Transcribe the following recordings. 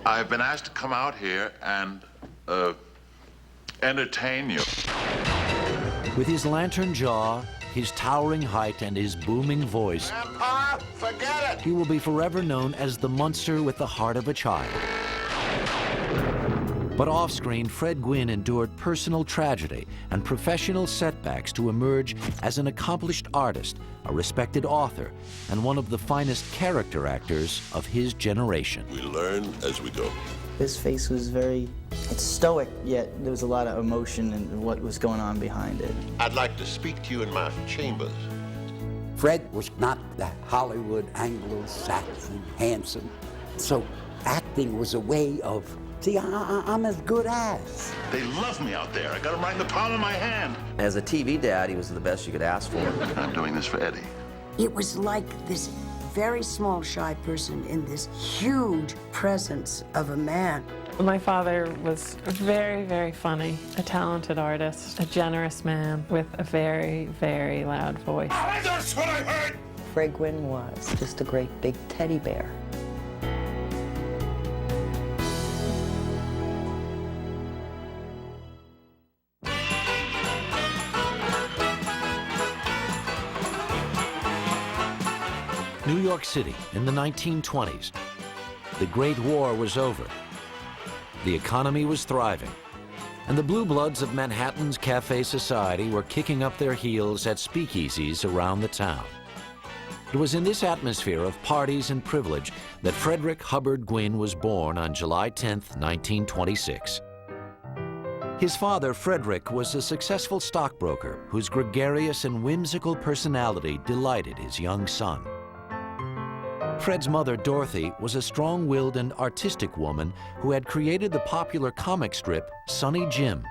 I've been asked to come out here and entertain you. With his lantern jaw, his towering height, and his booming voice, Grandpa, forget it! he will be forever known as the Munster with the heart of a child. But off-screen, Fred Gwynne endured personal tragedy and professional setbacks to emerge as an accomplished artist, a respected author, and one of the finest character actors of his generation. We learn as we go. His face was very stoic, yet there was a lot of emotion in what was going on behind it. I'd like to speak to you in my chambers. Fred was not the Hollywood Anglo-Saxon handsome, so acting was a way of, see, I'm as good as. They love me out there. I got them right in the palm of my hand. As a TV dad, he was the best you could ask for. I'm doing this for Eddie. It was like this very small, shy person in this huge presence of a man. My father was very, very funny, a talented artist, a generous man with a very, very loud voice. That's what I heard! Fred Gwynne was just a great big teddy bear. New York City in the 1920s. The Great War was over. The economy was thriving. And the blue bloods of Manhattan's cafe society were kicking up their heels at speakeasies around the town. It was in this atmosphere of parties and privilege that Frederick Hubbard Gwynne was born on July 10, 1926. His father, Frederick, was a successful stockbroker whose gregarious and whimsical personality delighted his young son. Fred's mother, Dorothy, was a strong-willed and artistic woman who had created the popular comic strip Sonny Jim.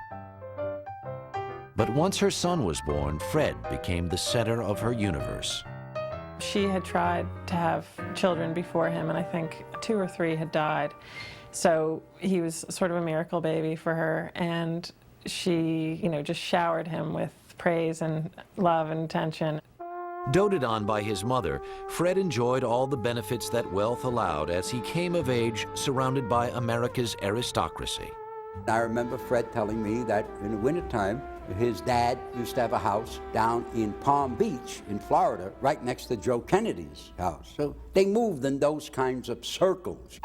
But once her son was born, Fred became the center of her universe. She had tried to have children before him, and I think 2 or 3 had died. So he was sort of a miracle baby for her, and she, just showered him with praise and love and attention. Doted on by his mother, Fred enjoyed all the benefits that wealth allowed as he came of age surrounded by America's aristocracy. I remember Fred telling me that in the wintertime, his dad used to have a house down in Palm Beach in Florida, right next to Joe Kennedy's house. So they moved in those kinds of circles.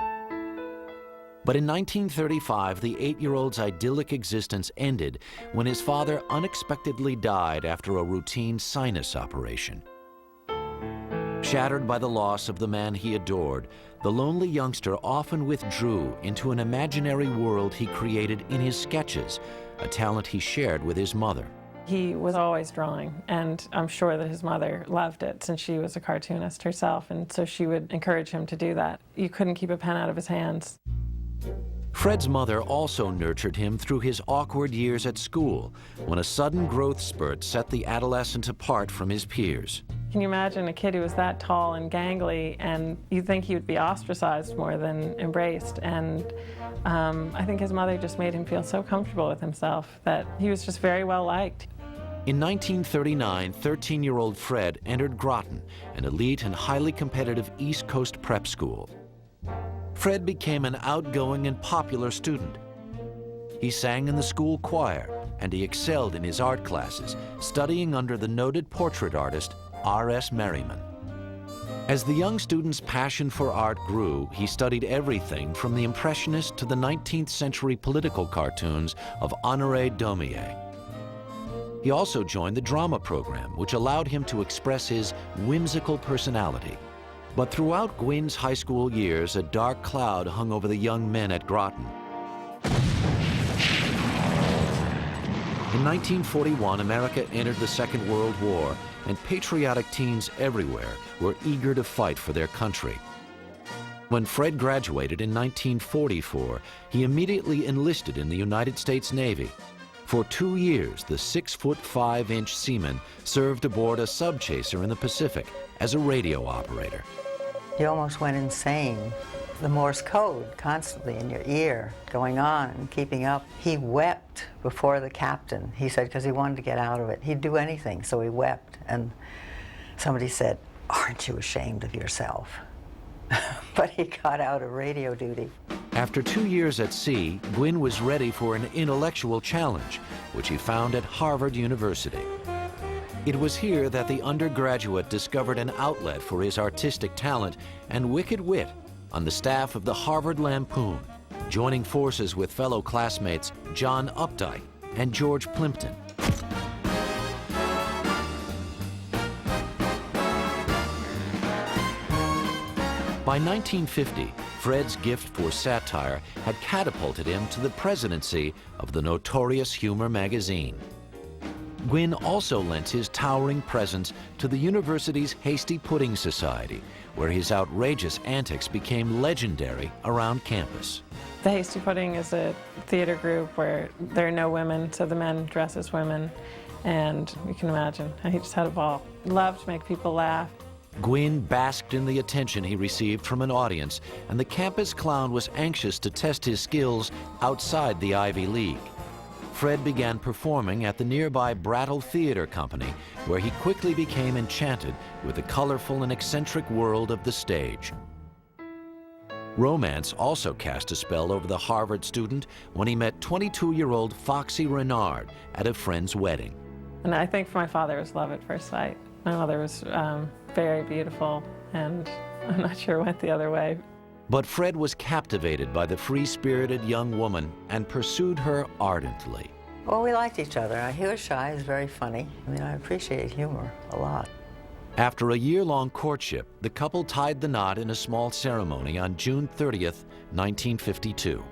But in 1935, the 8-year-old's idyllic existence ended when his father unexpectedly died after a routine sinus operation. Shattered by the loss of the man he adored, the lonely youngster often withdrew into an imaginary world he created in his sketches, a talent he shared with his mother. He was always drawing, and I'm sure that his mother loved it since she was a cartoonist herself, and so she would encourage him to do that. You couldn't keep a pen out of his hands. Fred's mother also nurtured him through his awkward years at school, when a sudden growth spurt set the adolescent apart from his peers. Can you imagine a kid who was that tall and gangly, and you'd think he would be ostracized more than embraced? And I think his mother just made him feel so comfortable with himself that he was just very well liked. In 1939, 13-year-old Fred entered Groton, an elite and highly competitive East Coast prep school. Fred became an outgoing and popular student. He sang in the school choir, and he excelled in his art classes, studying under the noted portrait artist R.S. Merriman. As the young student's passion for art grew, he studied everything from the Impressionist to the 19th century political cartoons of Honoré Daumier. He also joined the drama program, which allowed him to express his whimsical personality. But throughout Gwynne's high school years, a dark cloud hung over the young men at Groton. In 1941, America entered the Second World War, and patriotic teens everywhere were eager to fight for their country. When Fred graduated in 1944, he immediately enlisted in the United States Navy. For 2 years, the 6'5" seaman served aboard a sub-chaser in the Pacific as a radio operator. You almost went insane. The Morse code constantly in your ear, going on and keeping up. He wept before the captain, he said, because he wanted to get out of it. He'd do anything, so he wept. And somebody said, "Aren't you ashamed of yourself?" But he got out of radio duty. After 2 years at sea, Gwynne was ready for an intellectual challenge, which he found at Harvard University. It was here that the undergraduate discovered an outlet for his artistic talent and wicked wit on the staff of the Harvard Lampoon, joining forces with fellow classmates John Updike and George Plimpton. By 1950, Fred's gift for satire had catapulted him to the presidency of the notorious humor magazine. Gwynne also lent his towering presence to the university's Hasty Pudding Society, where his outrageous antics became legendary around campus. The Hasty Pudding is a theater group where there are no women, so the men dress as women, and you can imagine, he just had a ball. Loved to make people laugh. Gwynne basked in the attention he received from an audience, and the campus clown was anxious to test his skills outside the Ivy League. Fred began performing at the nearby Brattle Theater Company, where he quickly became enchanted with the colorful and eccentric world of the stage. Romance also cast a spell over the Harvard student when he met 22-year-old Foxy Renard at a friend's wedding. And I think for my father it was love at first sight. My mother was very beautiful, and I'm not sure it went the other way. But Fred was captivated by the free-spirited young woman and pursued her ardently. Well, we liked each other. He was shy, he was very funny. I mean, I appreciate humor a lot. After a year-long courtship, the couple tied the knot in a small ceremony on June 30th, 1952.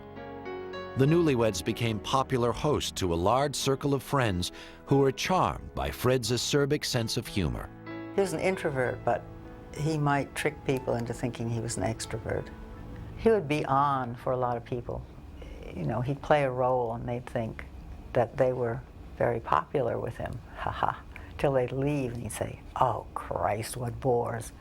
The newlyweds became popular hosts to a large circle of friends who were charmed by Fred's acerbic sense of humor. He was an introvert, but he might trick people into thinking he was an extrovert. He would be on for a lot of people. You know, he'd play a role and they'd think that they were very popular with him, haha, till they'd leave and he'd say, "Oh, Christ, what bores."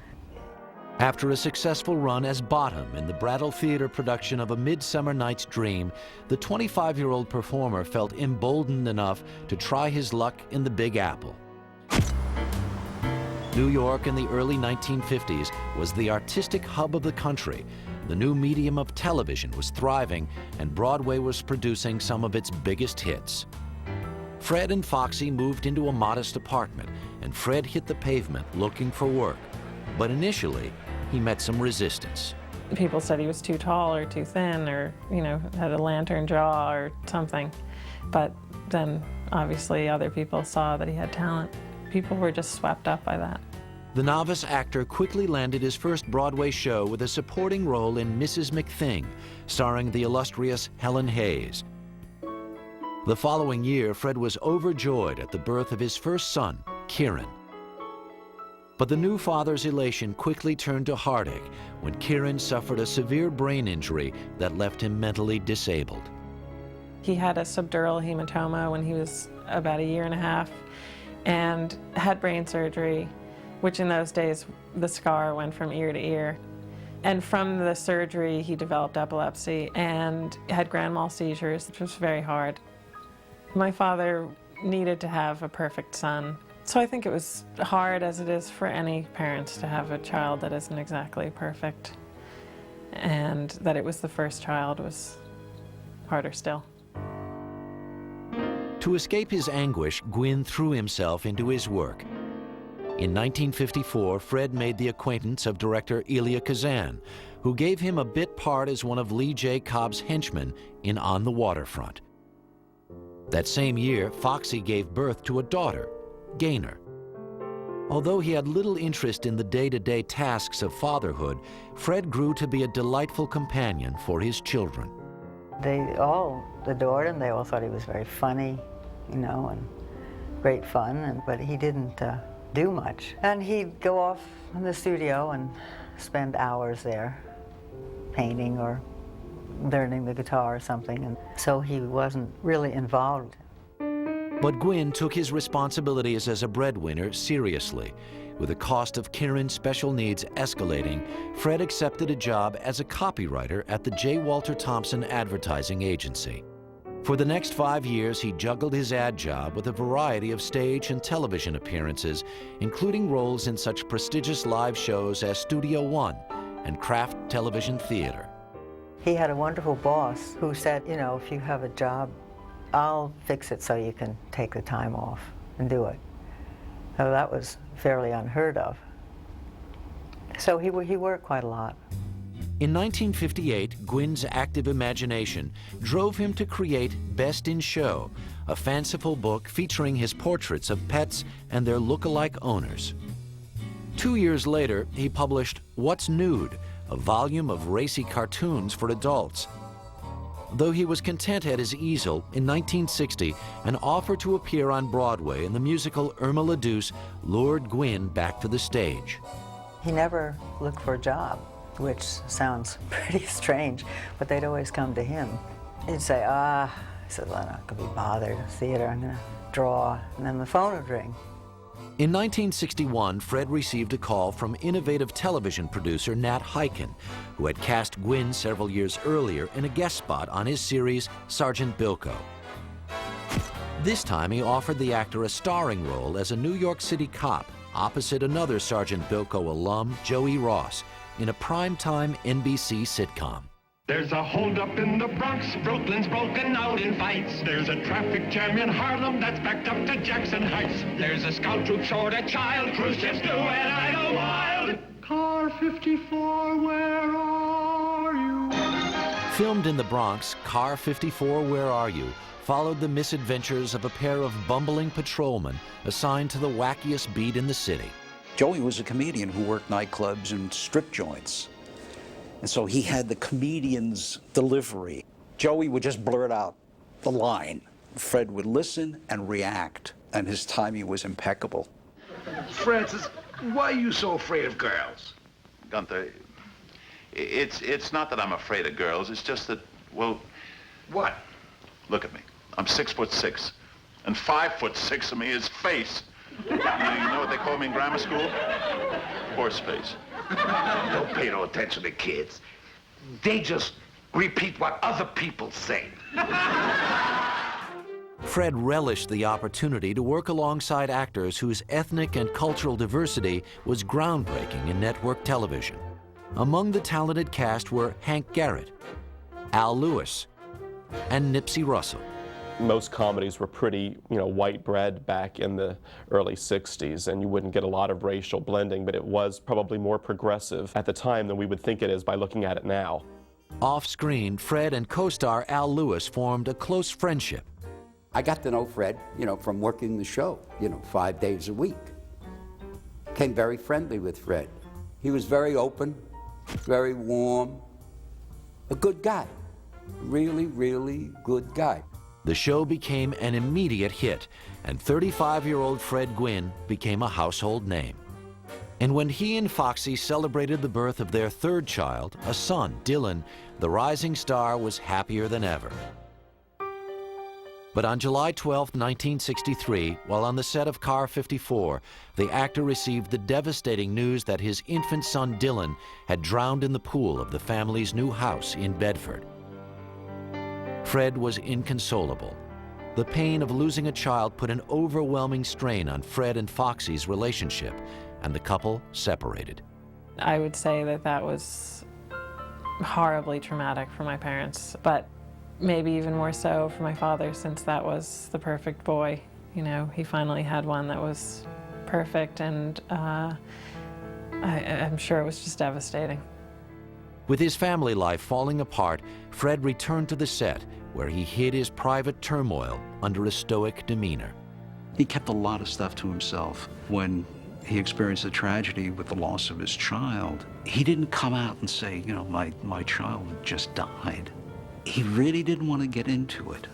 After a successful run as Bottom in the Brattle Theater production of A Midsummer Night's Dream, the 25-year-old performer felt emboldened enough to try his luck in the Big Apple. New York in the early 1950s was the artistic hub of the country. The new medium of television was thriving, and Broadway was producing some of its biggest hits. Fred and Foxy moved into a modest apartment, and Fred hit the pavement looking for work. But initially, he met some resistance. People said he was too tall or too thin or, you know, had a lantern jaw or something. But then, obviously, other people saw that he had talent. People were just swept up by that. The novice actor quickly landed his first Broadway show with a supporting role in Mrs. McThing, starring the illustrious Helen Hayes. The following year, Fred was overjoyed at the birth of his first son, Kieran. But the new father's elation quickly turned to heartache when Kieran suffered a severe brain injury that left him mentally disabled. He had a subdural hematoma when he was about a year and a half and had brain surgery, which in those days the scar went from ear to ear. And from the surgery he developed epilepsy and had grand mal seizures, which was very hard. My father needed to have a perfect son. So I think it was hard, as it is for any parents, to have a child that isn't exactly perfect. And that it was the first child was harder still. To escape his anguish, Gwynne threw himself into his work. In 1954, Fred made the acquaintance of director Elia Kazan, who gave him a bit part as one of Lee J. Cobb's henchmen in On the Waterfront. That same year, Foxy gave birth to a daughter, Gaynor. Although he had little interest in the day-to-day tasks of fatherhood, Fred grew to be a delightful companion for his children. They all adored him. They all thought he was very funny, you know, and great fun, but he didn't do much. And he'd go off in the studio and spend hours there, painting or learning the guitar or something, and so he wasn't really involved. But Gwynne took his responsibilities as a breadwinner seriously. With the cost of Kieran's special needs escalating, Fred accepted a job as a copywriter at the J. Walter Thompson Advertising Agency. For the next 5 years, he juggled his ad job with a variety of stage and television appearances, including roles in such prestigious live shows as Studio One and Kraft Television Theater. He had a wonderful boss who said, you know, if you have a job, I'll fix it so you can take the time off and do it. So that was fairly unheard of. So he worked quite a lot. In 1958, Gwynne's active imagination drove him to create Best in Show, a fanciful book featuring his portraits of pets and their look-alike owners. 2 years later, he published What's Nude, a volume of racy cartoons for adults. Though he was content at his easel, in 1960, an offer to appear on Broadway in the musical Irma la Douce lured Gwynne back to the stage. He never looked for a job, which sounds pretty strange, but they'd always come to him. He'd say, he said, well, I'm not gonna be bothered, theater, I'm gonna draw, and then the phone would ring. In 1961, Fred received a call from innovative television producer Nat Hiken, who had cast Gwynne several years earlier in a guest spot on his series Sergeant Bilko. This time he offered the actor a starring role as a New York City cop opposite another Sergeant Bilko alum, Joey Ross, in a primetime NBC sitcom. There's a holdup in the Bronx, Brooklyn's broken out in fights. There's a traffic jam in Harlem that's backed up to Jackson Heights. There's a scout troop short a child, cruise ships do it idle wild. Car 54, where are you? Filmed in the Bronx, Car 54, Where Are You? Followed the misadventures of a pair of bumbling patrolmen assigned to the wackiest beat in the city. Joey was a comedian who worked nightclubs and strip joints. And so he had the comedian's delivery. Joey would just blurt out the line. Fred would listen and react, and his timing was impeccable. Francis, why are you so afraid of girls? Gunther, it's not that I'm afraid of girls. It's just that, well... What? Look at me. I'm 6'6", and 5'6" of me is face. You know what they call me in grammar school? Horse face. Don't pay no attention to kids. They just repeat what other people say. Fred relished the opportunity to work alongside actors whose ethnic and cultural diversity was groundbreaking in network television. Among the talented cast were Hank Garrett, Al Lewis, and Nipsey Russell. Most comedies were pretty, white bread back in the early 60s, and you wouldn't get a lot of racial blending, but it was probably more progressive at the time than we would think it is by looking at it now. Off-screen, Fred and co-star Al Lewis formed a close friendship. I got to know Fred, from working the show, 5 days a week. Became very friendly with Fred. He was very open, very warm, a good guy. Really, really good guy. The show became an immediate hit, and 35-year-old Fred Gwynne became a household name. And when he and Foxy celebrated the birth of their third child, a son, Dylan, the rising star was happier than ever. But on July 12, 1963, while on the set of Car 54, the actor received the devastating news that his infant son, Dylan, had drowned in the pool of the family's new house in Bedford. Fred was inconsolable. The pain of losing a child put an overwhelming strain on Fred and Foxy's relationship, and the couple separated. I would say that was horribly traumatic for my parents, but maybe even more so for my father, since that was the perfect boy. He finally had one that was perfect, and I'm sure it was just devastating. With his family life falling apart, Fred returned to the set, where he hid his private turmoil under a stoic demeanor. He kept a lot of stuff to himself. When he experienced the tragedy with the loss of his child, he didn't come out and say, my child just died. He really didn't want to get into it.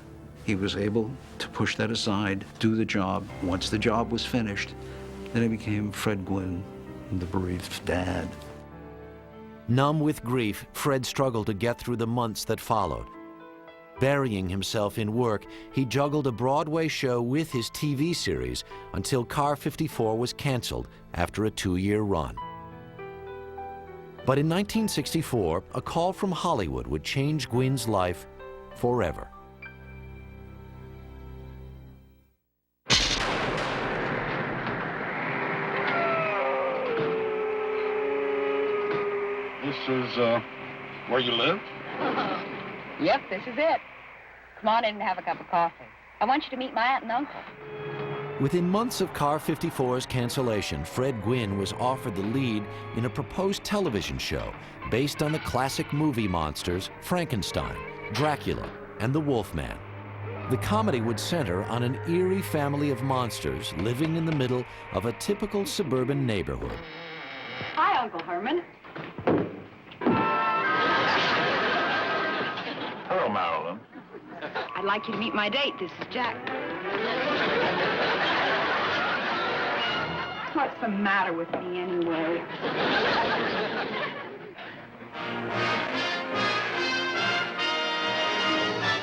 He was able to push that aside, do the job. Once the job was finished, then he became Fred Gwynne, the bereaved dad. Numb with grief, Fred struggled to get through the months that followed. Burying himself in work, he juggled a Broadway show with his TV series until Car 54 was canceled after a 2-year run. But in 1964, a call from Hollywood would change Gwynne's life forever. This is, where you live? Yep, this is it. Come on in and have a cup of coffee. I want you to meet my aunt and uncle. Within months of Car 54's cancellation, Fred Gwynne was offered the lead in a proposed television show based on the classic movie monsters Frankenstein, Dracula, and the Wolfman. The comedy would center on an eerie family of monsters living in the middle of a typical suburban neighborhood. Hi, Uncle Herman. Hello, Marilyn. I'd like you to meet my date. This is Jack. What's the matter with me, anyway?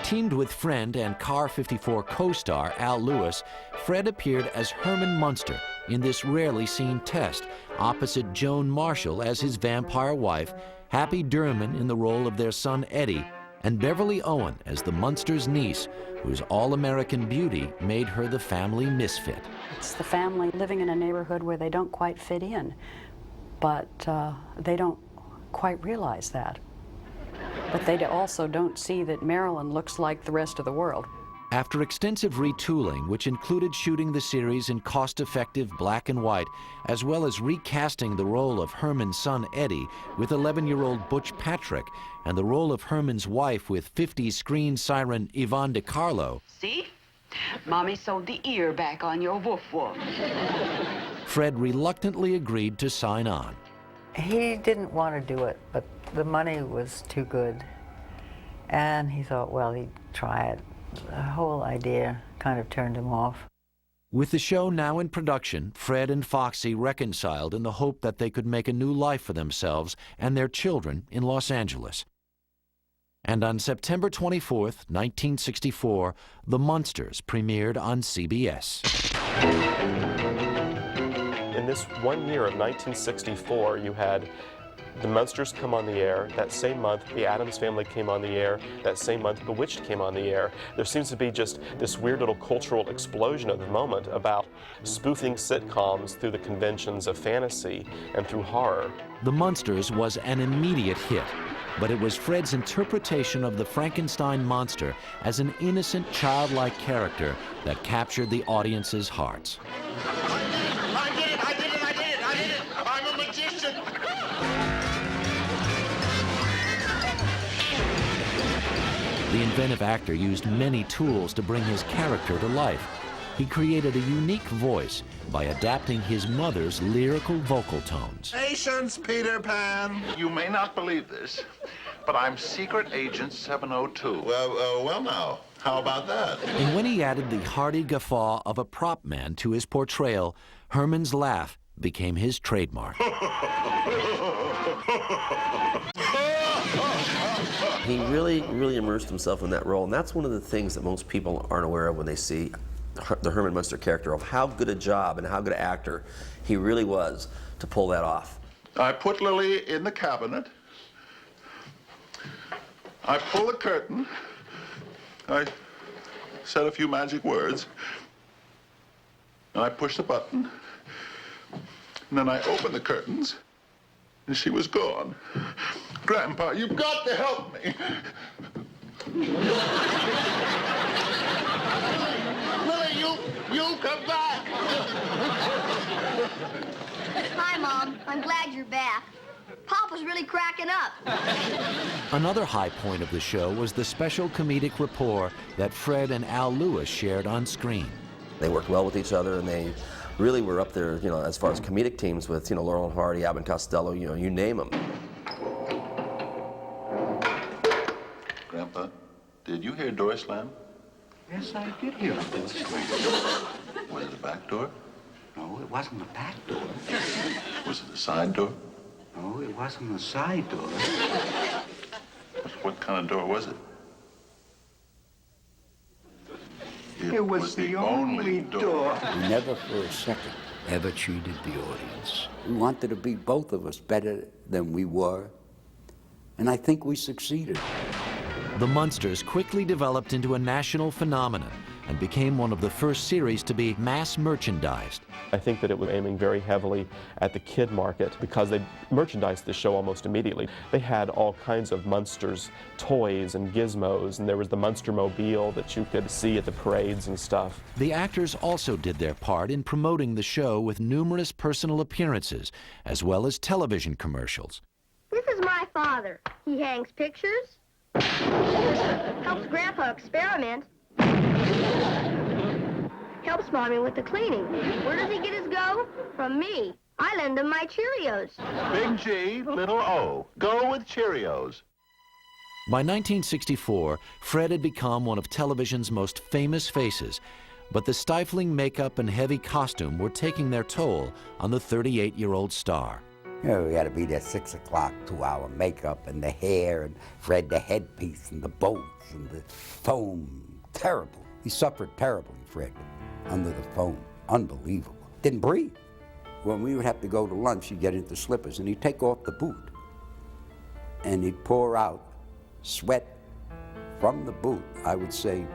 Teamed with friend and Car 54 co-star Al Lewis, Fred appeared as Herman Munster in this rarely seen test, opposite Joan Marshall as his vampire wife, Happy Durman in the role of their son Eddie, and Beverly Owen as the Munsters' niece, whose all-American beauty made her the family misfit. It's the family living in a neighborhood where they don't quite fit in, but they don't quite realize that. But they also don't see that Marilyn looks like the rest of the world. After extensive retooling, which included shooting the series in cost-effective black and white, as well as recasting the role of Herman's son Eddie with 11-year-old Butch Patrick, and the role of Herman's wife with 50s screen siren Yvonne DiCarlo. See? Mommy sewed the ear back on your woof-woof. Fred reluctantly agreed to sign on. He didn't want to do it, but the money was too good. And he thought, well, he'd try it. The whole idea kind of turned him off. With the show now in production, Fred and Foxy reconciled in the hope that they could make a new life for themselves and their children in Los Angeles. And on September 24th, 1964, The Munsters premiered on CBS. In this one year of 1964, you had The Munsters come on the air. That same month, The Addams Family came on the air. That same month, Bewitched came on the air. There seems to be just this weird little cultural explosion at the moment about spoofing sitcoms through the conventions of fantasy and through horror. The Munsters was an immediate hit, but it was Fred's interpretation of the Frankenstein monster as an innocent, childlike character that captured the audience's hearts. I did it! I did it! I did it! I did it! I'm a magician! The inventive actor used many tools to bring his character to life. He created a unique voice by adapting his mother's lyrical vocal tones. Patience, Peter Pan. You may not believe this, but I'm Secret Agent 702. Well now, how about that? And when he added the hearty guffaw of a prop man to his portrayal, Herman's laugh became his trademark. He really immersed himself in that role, and that's one of the things that most people aren't aware of when they see the Herman Munster character, of how good a job and how good an actor he really was to pull that off. I put Lily in the cabinet. I pull the curtain. I said a few magic words. And I pushed the button. And then I opened the curtains, and she was gone. Grandpa, you've got to help me. Lily, you come back! Hi, Mom. I'm glad you're back. Papa's really cracking up. Another high point of the show was the special comedic rapport that Fred and Al Lewis shared on screen. They worked well with each other, and they really were up there, as far as comedic teams with, Laurel and Hardy, Abbott and Costello, you name them. Grandpa, did you hear a door slam? Yes, I did hear a door slam. Was it a back door? No, it wasn't a back door. Was it a side door? No, it wasn't a side door. What kind of door was it? It was the only door. We never for a second ever cheated the audience. We wanted to be both of us better than we were, and I think we succeeded. The Munsters quickly developed into a national phenomenon, and became one of the first series to be mass merchandised. I think that it was aiming very heavily at the kid market because they merchandised the show almost immediately. They had all kinds of Munsters toys and gizmos, and there was the Munster mobile that you could see at the parades and stuff. The actors also did their part in promoting the show with numerous personal appearances, as well as television commercials. This is my father. He hangs pictures, helps Grandpa experiment, helps Mommy with the cleaning. Where does he get his go? From me. I lend him my Cheerios. Big G, little O. Go with Cheerios. By 1964, Fred had become one of television's most famous faces, but the stifling makeup and heavy costume were taking their toll on the 38-year-old star. You know, we got to be there 6 o'clock, 2-hour makeup and the hair, and Fred the headpiece and the boats and the foam. Terrible. He suffered terribly, Fred, under the foam. Unbelievable. Didn't breathe. When we would have to go to lunch, he'd get into slippers and he'd take off the boot and he'd pour out sweat from the boot, I would say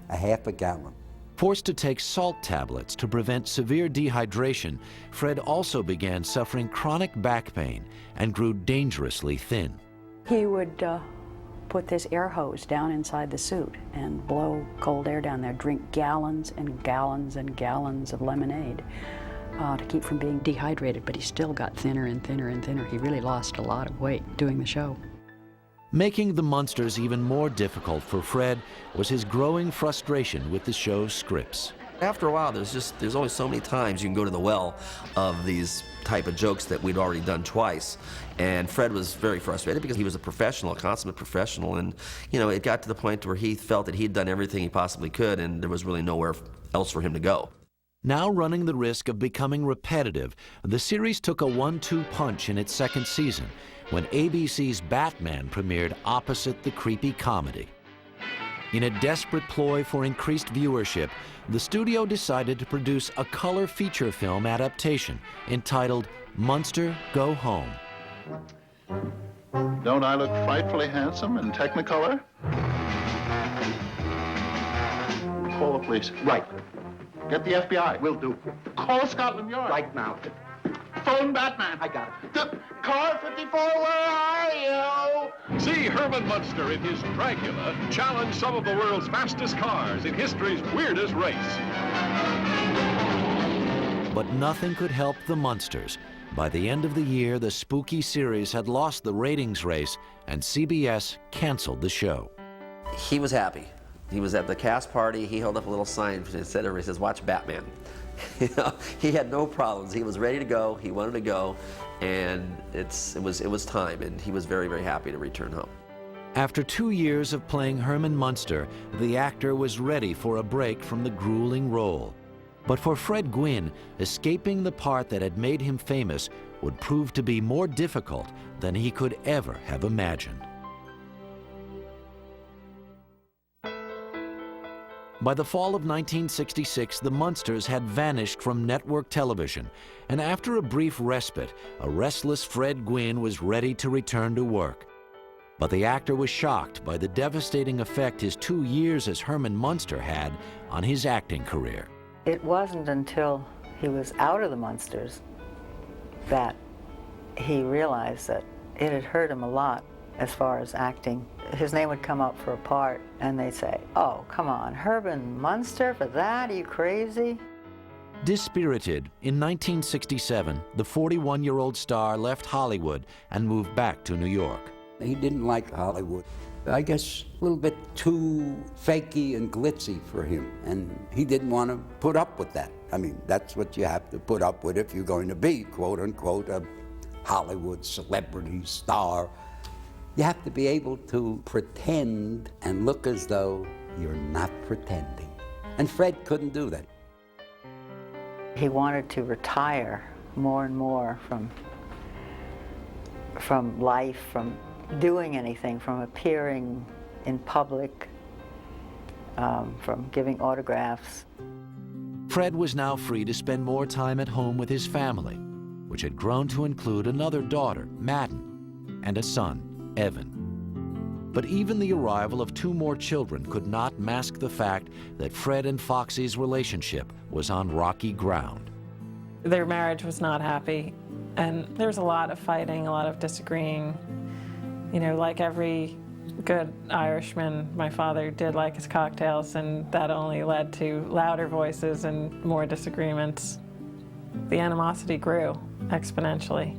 a half a gallon. Forced to take salt tablets to prevent severe dehydration, Fred also began suffering chronic back pain and grew dangerously thin. He would put this air hose down inside the suit and blow cold air down there, drink gallons and gallons and gallons of lemonade to keep from being dehydrated, but he still got thinner and thinner and thinner. He really lost a lot of weight doing the show. Making the Munsters even more difficult for Fred was his growing frustration with the show's scripts. After a while, there's only so many times you can go to the well of these type of jokes that we'd already done twice. And Fred was very frustrated because he was a professional, a consummate professional, and it got to the point where he felt that he'd done everything he possibly could and there was really nowhere else for him to go. Now running the risk of becoming repetitive, the series took a 1-2 punch in its second season when ABC's Batman premiered opposite the creepy comedy. In a desperate ploy for increased viewership, the studio decided to produce a color feature film adaptation entitled Munster, Go Home. Don't I look frightfully handsome in Technicolor? Call the police. Right. Get the FBI. Will do. Call Scotland Yard. Right now. Phone Batman. I got it. Car 54, where are you? See Herman Munster in his Dracula challenge some of the world's fastest cars in history's weirdest race. But nothing could help the Munsters. By the end of the year, the spooky series had lost the ratings race, and CBS canceled the show. He was happy. He was at the cast party. He held up a little sign that said, "Everybody says, watch Batman." He had no problems. He was ready to go. He wanted to go, and it was time. And he was very, very happy to return home. After 2 years of playing Herman Munster, the actor was ready for a break from the grueling role. But for Fred Gwynne, escaping the part that had made him famous would prove to be more difficult than he could ever have imagined. By the fall of 1966, the Munsters had vanished from network television, and after a brief respite, a restless Fred Gwynne was ready to return to work. But the actor was shocked by the devastating effect his 2 years as Herman Munster had on his acting career. It wasn't until he was out of the Munsters that he realized that it had hurt him a lot as far as acting. His name would come up for a part, and they'd say, "Oh, come on, Herman Munster for that? Are you crazy?" Dispirited, in 1967, the 41-year-old star left Hollywood and moved back to New York. He didn't like Hollywood. I guess a little bit too fakey and glitzy for him, and he didn't want to put up with that. I mean, that's what you have to put up with if you're going to be, quote-unquote, a Hollywood celebrity star. You have to be able to pretend and look as though you're not pretending. And Fred couldn't do that. He wanted to retire more and more from life, from doing anything, from appearing in public, from giving autographs. Fred was now free to spend more time at home with his family, which had grown to include another daughter, Madden, and a son, Evan. But even the arrival of 2 more children could not mask the fact that Fred and Foxy's relationship was on rocky ground. Their marriage was not happy, and there was a lot of fighting, a lot of disagreeing. You know, like every good Irishman, my father did like his cocktails, and that only led to louder voices and more disagreements. The animosity grew exponentially.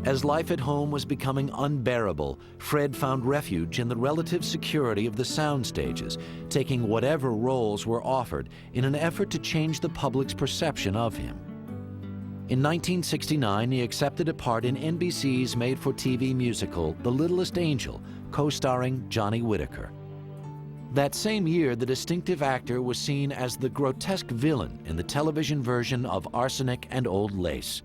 As life at home was becoming unbearable, Fred found refuge in the relative security of the sound stages, taking whatever roles were offered in an effort to change the public's perception of him. In 1969, he accepted a part in NBC's made-for-TV musical, The Littlest Angel, co-starring Johnny Whitaker. That same year, the distinctive actor was seen as the grotesque villain in the television version of Arsenic and Old Lace.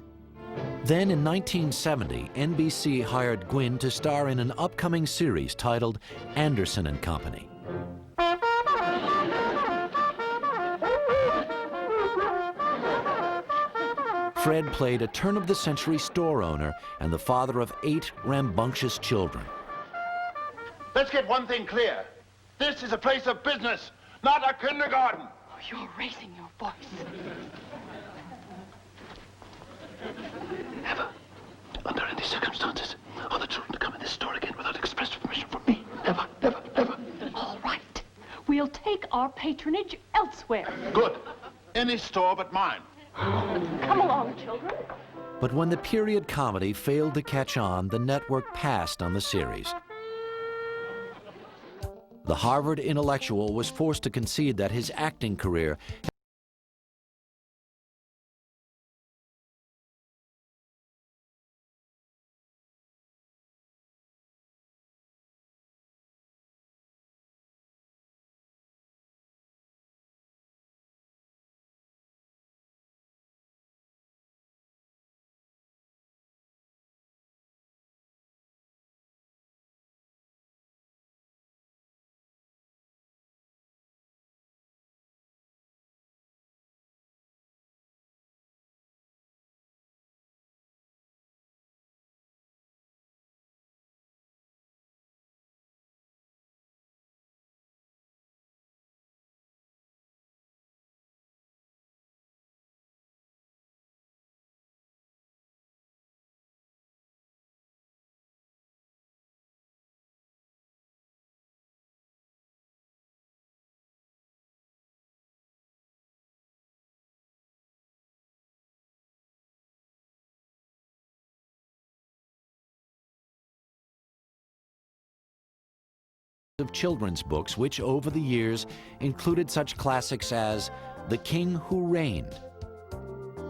Then in 1970, NBC hired Gwynne to star in an upcoming series titled Anderson and Company. Fred played a turn-of-the-century store owner and the father of 8 rambunctious children. Let's get one thing clear. This is a place of business, not a kindergarten. Oh, you're raising your voice. Never, under any circumstances, are the children to come in this store again without express permission from me. Never, never, never. All right. We'll take our patronage elsewhere. Good. Any store but mine. Come along, children. But when the period comedy failed to catch on, the network passed on the series. The Harvard intellectual was forced to concede that his acting career of children's books which over the years included such classics as The King Who Reigned,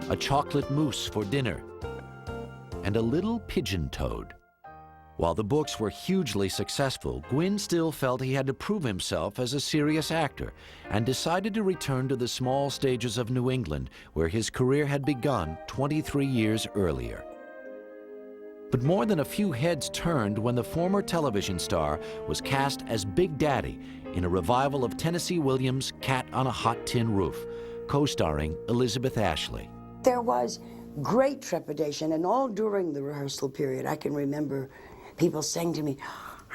A Chocolate Mousse for Dinner, and A Little Pigeon Toad. While the books were hugely successful, Gwynne still felt he had to prove himself as a serious actor and decided to return to the small stages of New England where his career had begun 23 years earlier. But more than a few heads turned when the former television star was cast as Big Daddy in a revival of Tennessee Williams' Cat on a Hot Tin Roof, co-starring Elizabeth Ashley. There was great trepidation, and all during the rehearsal period, I can remember people saying to me,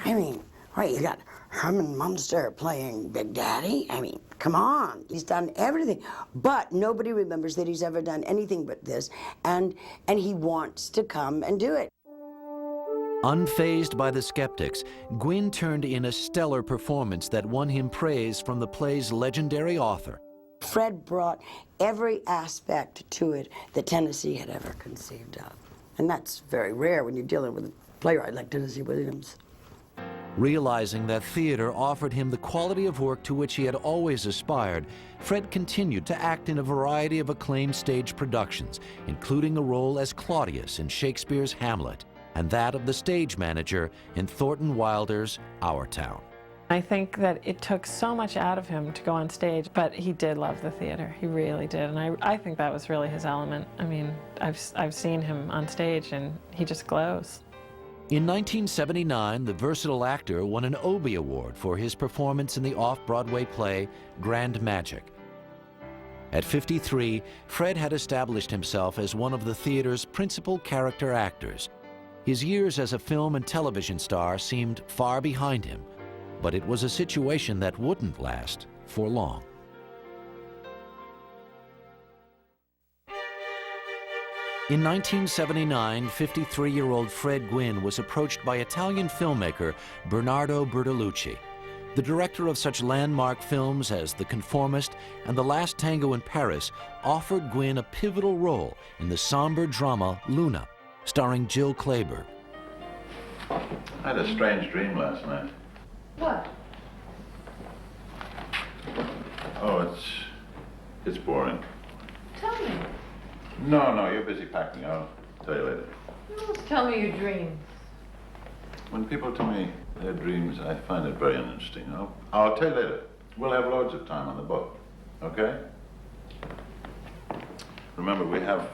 I mean, right, you got Herman Munster playing Big Daddy? I mean, come on, he's done everything. But nobody remembers that he's ever done anything but this, and he wants to come and do it. Unfazed by the skeptics, Gwynne turned in a stellar performance that won him praise from the play's legendary author. Fred brought every aspect to it that Tennessee had ever conceived of. And that's very rare when you're dealing with a playwright like Tennessee Williams. Realizing that theater offered him the quality of work to which he had always aspired, Fred continued to act in a variety of acclaimed stage productions, including a role as Claudius in Shakespeare's Hamlet, and that of the stage manager in Thornton Wilder's Our Town. I think that it took so much out of him to go on stage, but he did love the theater. He really did, and I think that was really his element. I mean, I've seen him on stage, and he just glows. In 1979, the versatile actor won an Obie Award for his performance in the off-Broadway play Grand Magic. At 53, Fred had established himself as one of the theater's principal character actors. His years as a film and television star seemed far behind him, But it was a situation that wouldn't last for long. In 1979, 53-year-old Fred Gwynne was approached by Italian filmmaker Bernardo Bertolucci. The director of such landmark films as The Conformist and The Last Tango in Paris offered Gwynne a pivotal role in the somber drama Luna, starring Jill Clayburgh. I had a strange dream last night. What? Oh, it's boring. Tell me. No, you're busy packing. I'll tell you later. You always tell me your dreams. When people tell me their dreams, I find it very uninteresting. I'll tell you later. We'll have loads of time on the boat, okay? Remember, we have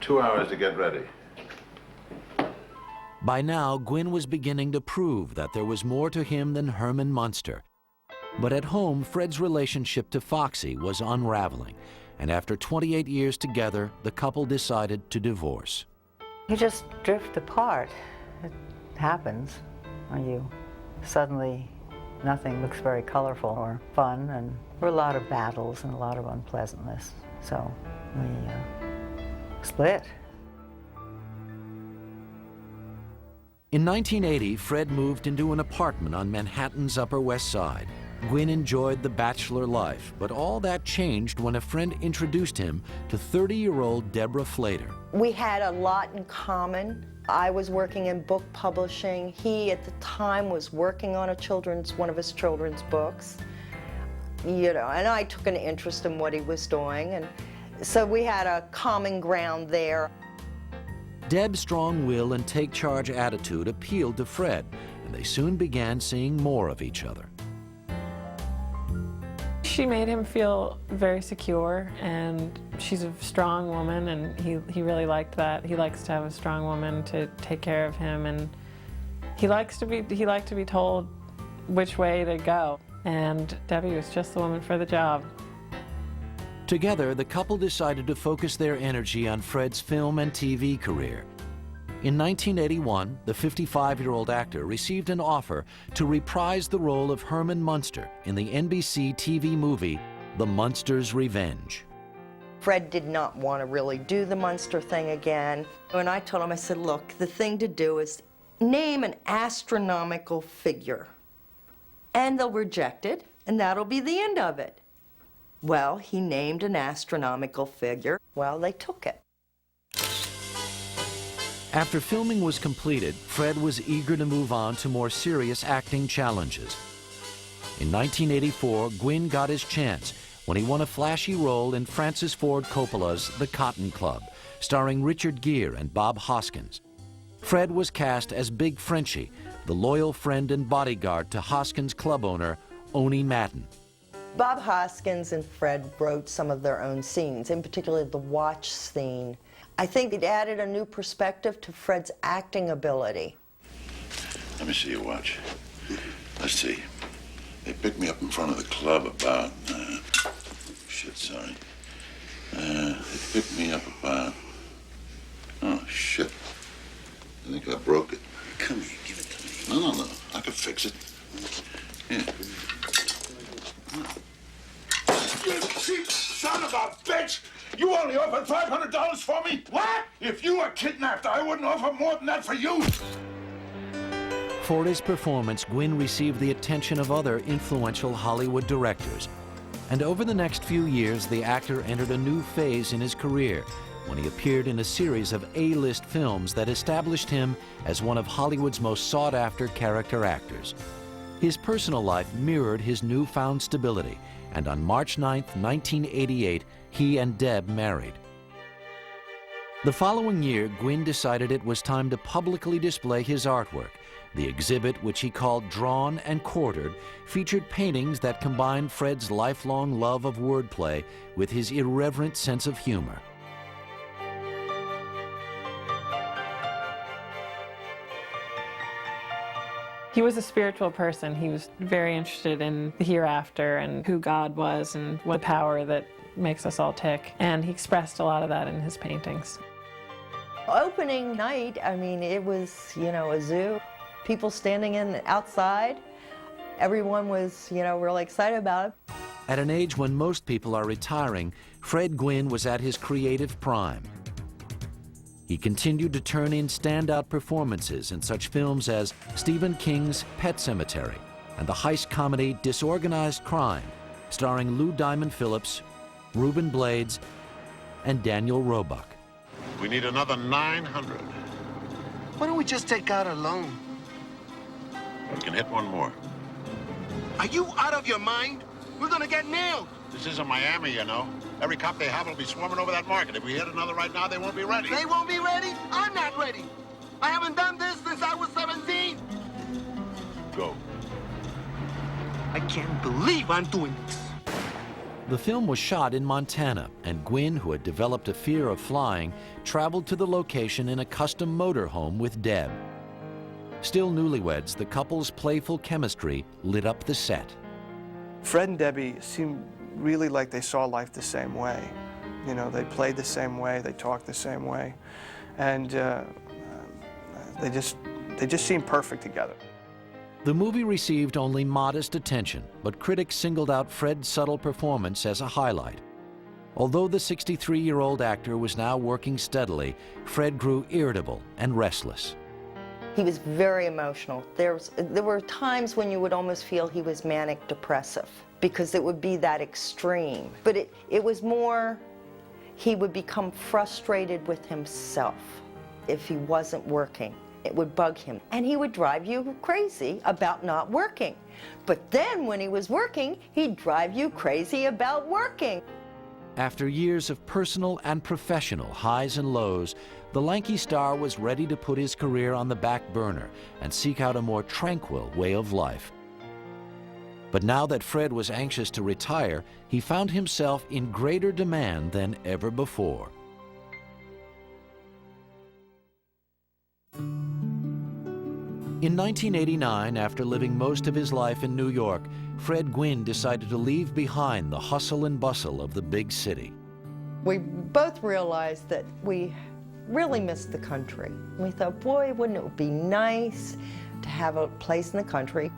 2 hours to get ready. By now, Gwynne was beginning to prove that there was more to him than Herman Munster. But at home, Fred's relationship to Foxy was unraveling, and after 28 years together, the couple decided to divorce. You just drift apart. It happens when you suddenly, nothing looks very colorful or fun, and there were a lot of battles and a lot of unpleasantness. So we split. In 1980, Fred moved into an apartment on Manhattan's Upper West Side. Gwynne enjoyed the bachelor life, but all that changed when a friend introduced him to 30-year-old Deborah Flater. We had a lot in common. I was working in book publishing. He, at the time, was working on one of his children's books. You know, and I took an interest in what he was doing, and so we had a common ground there. Deb's strong will and take-charge attitude appealed to Fred, and they soon began seeing more of each other. She made him feel very secure, and she's a strong woman, and he really liked that. He likes to have a strong woman to take care of him, and he liked to be told which way to go, and Debbie was just the woman for the job. Together, the couple decided to focus their energy on Fred's film and TV career. In 1981, the 55-year-old actor received an offer to reprise the role of Herman Munster in the NBC TV movie, The Munsters' Revenge. Fred did not want to really do the Munster thing again. And I told him, I said, look, the thing to do is name an astronomical figure. And they'll reject it, and that'll be the end of it. Well, he named an astronomical figure. Well, they took it. After filming was completed, Fred was eager to move on to more serious acting challenges. In 1984, Gwynne got his chance when he won a flashy role in Francis Ford Coppola's The Cotton Club, starring Richard Gere and Bob Hoskins. Fred was cast as Big Frenchie, the loyal friend and bodyguard to Hoskins' club owner, Oni Madden. Bob Hoskins and Fred wrote some of their own scenes, in particular the watch scene. I think it added a new perspective to Fred's acting ability. Let me see your watch. Let's see. They picked me up in front of the club about... they picked me up about... Oh, shit. I think I broke it. Come here, give it to me. No. I could fix it. Yeah. You cheap son of a bitch! You only offered $500 for me? What? If you were kidnapped, I wouldn't offer more than that for you. For his performance, Gwynne received the attention of other influential Hollywood directors. And over the next few years, the actor entered a new phase in his career when he appeared in a series of A-list films that established him as one of Hollywood's most sought-after character actors. His personal life mirrored his newfound stability, and on March 9, 1988, he and Deb married. The following year, Gwynne decided it was time to publicly display his artwork. The exhibit, which he called Drawn and Quartered, featured paintings that combined Fred's lifelong love of wordplay with his irreverent sense of humor. He was a spiritual person. He was very interested in the hereafter and who God was and what power that makes us all tick. And he expressed a lot of that in his paintings. Opening night, I mean, it was, a zoo. People standing outside. everyone was, you know, really excited about it. At an age when most people are retiring, Fred Gwynne was at his creative prime. He continued to turn in standout performances in such films as Stephen King's Pet Sematary and the heist comedy Disorganized Crime, starring Lou Diamond Phillips, Reuben Blades, and Daniel Roebuck. We need another 900. Why don't we just take out a loan? We can hit one more. Are you out of your mind? We're gonna get nailed. This isn't Miami, you know. Every cop they have will be swarming over that market. If we hit another right now, they won't be ready. They won't be ready? I'm not ready. I haven't done this since I was 17. Go. I can't believe I'm doing this. The film was shot in Montana, and Gwynne, who had developed a fear of flying, traveled to the location in a custom motorhome with Deb. Still newlyweds, the couple's playful chemistry lit up the set. Fred and Debbie seemed really like they saw life the same way. You know, they played the same way, they talked the same way, and they just seemed perfect together. The movie received only modest attention, but critics singled out Fred's subtle performance as a highlight. Although the 63-year-old actor was now working steadily, Fred grew irritable and restless. He was very emotional. There were times when you would almost feel he was manic depressive because it would be that extreme. But it was more, he would become frustrated with himself if he wasn't working. It would bug him, and he would drive you crazy about not working. But then when he was working, he'd drive you crazy about working. After years of personal and professional highs and lows, the lanky star was ready to put his career on the back burner and seek out a more tranquil way of life. But now that Fred was anxious to retire, he found himself in greater demand than ever before. In 1989, after living most of his life in New York, Fred Gwynne decided to leave behind the hustle and bustle of the big city. We both realized that we really missed the country. We thought, boy, wouldn't it be nice to have a place in the country.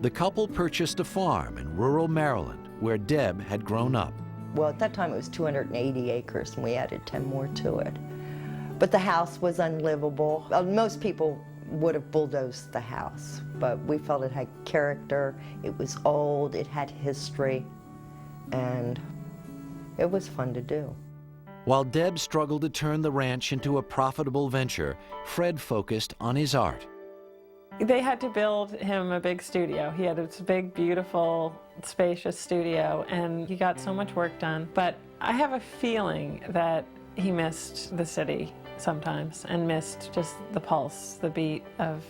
The couple purchased a farm in rural Maryland, where Deb had grown up. Well, at that time it was 280 acres, and we added 10 more to it. But the house was unlivable. Most people would have bulldozed the house, but we felt it had character, it was old, it had history, and it was fun to do. While Deb struggled to turn the ranch into a profitable venture, Fred focused on his art. They had to build him a big studio. He had this big, beautiful, spacious studio, and he got so much work done. But I have a feeling that he missed the city sometimes and missed just the pulse, the beat of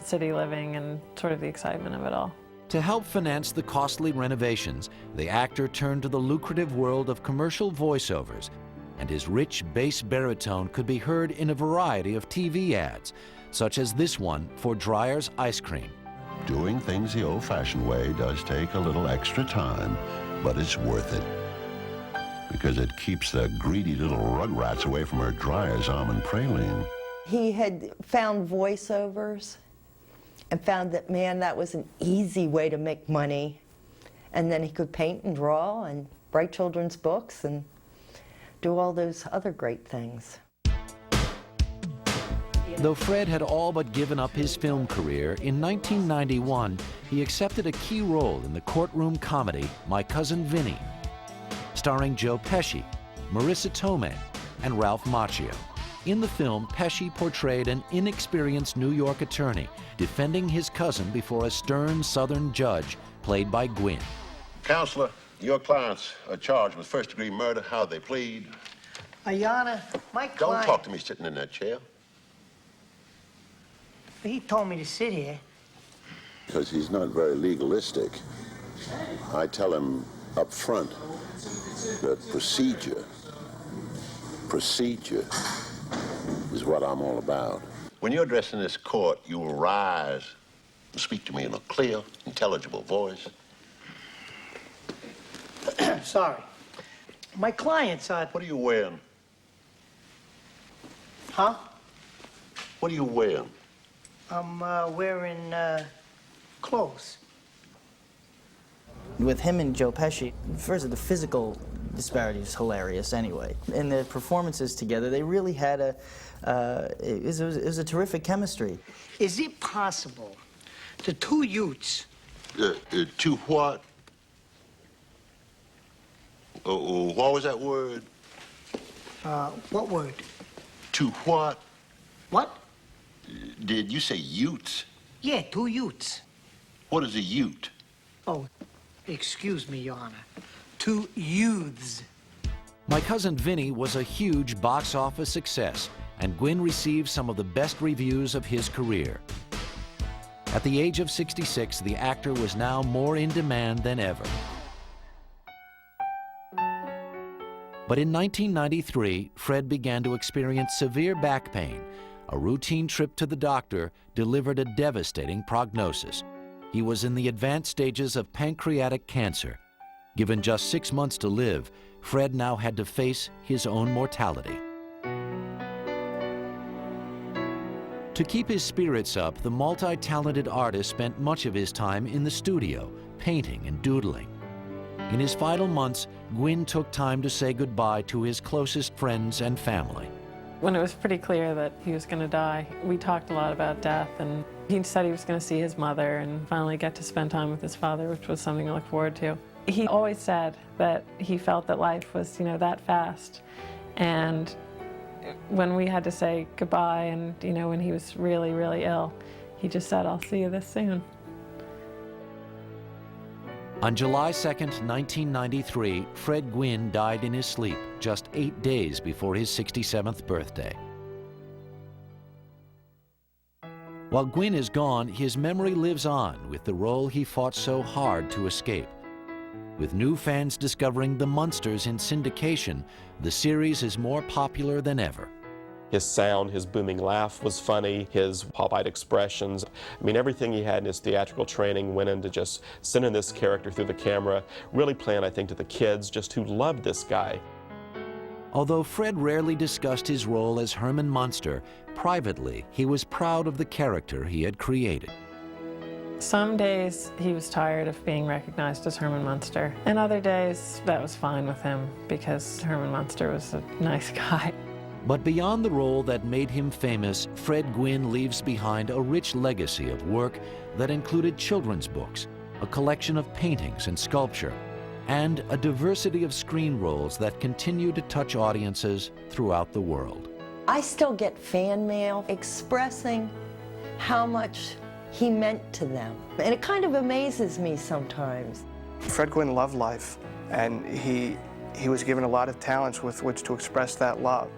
city living and sort of the excitement of it all. To help finance the costly renovations, the actor turned to the lucrative world of commercial voiceovers, and his rich bass baritone could be heard in a variety of TV ads, such as this one for Dreyer's Ice Cream. Doing things the old-fashioned way does take a little extra time, but it's worth it. Because it keeps the greedy little rugrats away from her Dreyer's almond praline. He had found voiceovers and found that, man, that was an easy way to make money. And then he could paint and draw and write children's books and do all those other great things. Though Fred had all but given up his film career, in 1991, he accepted a key role in the courtroom comedy My Cousin Vinny, starring Joe Pesci, Marissa Tomei, and Ralph Macchio. In the film, Pesci portrayed an inexperienced New York attorney defending his cousin before a stern Southern judge, played by Gwynne. Counselor, your clients are charged with first-degree murder. How they plead? Ayana, my client... Don't talk to me sitting in that chair. He told me to sit here. Because he's not very legalistic. I tell him up front that procedure is what I'm all about. When you're addressing this court, you will rise and speak to me in a clear, intelligible voice. Sorry. My clients are... What are you wearing? Huh? What are you wearing? I'm wearing clothes. With him and Joe Pesci, first the physical disparity is hilarious anyway. And their performances together, they really had it was a terrific chemistry. Is it possible the two youths... Two what? What was that word? What word? To what? What? Did you say utes? Yeah, two youths. What is a ute? Oh, excuse me, Your Honor. Two youths. My Cousin Vinny was a huge box office success, and Gwynne received some of the best reviews of his career. At the age of 66, the actor was now more in demand than ever. But in 1993, Fred began to experience severe back pain. A routine trip to the doctor delivered a devastating prognosis. He was in the advanced stages of pancreatic cancer. Given just 6 months to live, Fred now had to face his own mortality. To keep his spirits up, the multi-talented artist spent much of his time in the studio, painting and doodling. In his final months, Gwynne took time to say goodbye to his closest friends and family. When it was pretty clear that he was going to die, we talked a lot about death, and he said he was going to see his mother and finally get to spend time with his father, which was something to look forward to. He always said that he felt that life was, that fast. And when we had to say goodbye and, when he was really, really ill, he just said, "I'll see you this soon." On July 2nd, 1993, Fred Gwynne died in his sleep just 8 days before his 67th birthday. While Gwynne is gone, his memory lives on with the role he fought so hard to escape. With new fans discovering the Munsters in syndication, the series is more popular than ever. His sound, his booming laugh was funny, his pop-eyed expressions. I mean, everything he had in his theatrical training went into just sending this character through the camera, really playing, I think, to the kids just who loved this guy. Although Fred rarely discussed his role as Herman Munster, privately, he was proud of the character he had created. Some days he was tired of being recognized as Herman Munster, and other days that was fine with him because Herman Munster was a nice guy. But beyond the role that made him famous, Fred Gwynne leaves behind a rich legacy of work that included children's books, a collection of paintings and sculpture, and a diversity of screen roles that continue to touch audiences throughout the world. I still get fan mail expressing how much he meant to them, and it kind of amazes me sometimes. Fred Gwynne loved life, and he was given a lot of talents with which to express that love.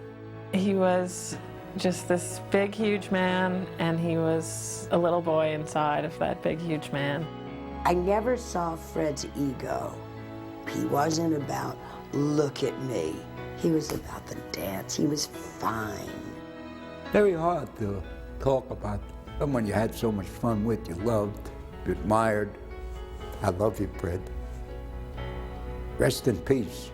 He was just this big, huge man, and he was a little boy inside of that big, huge man. I never saw Fred's ego. He wasn't about, look at me. He was about the dance. He was fine. Very hard to talk about someone you had so much fun with, you loved, you admired. I love you, Fred. Rest in peace.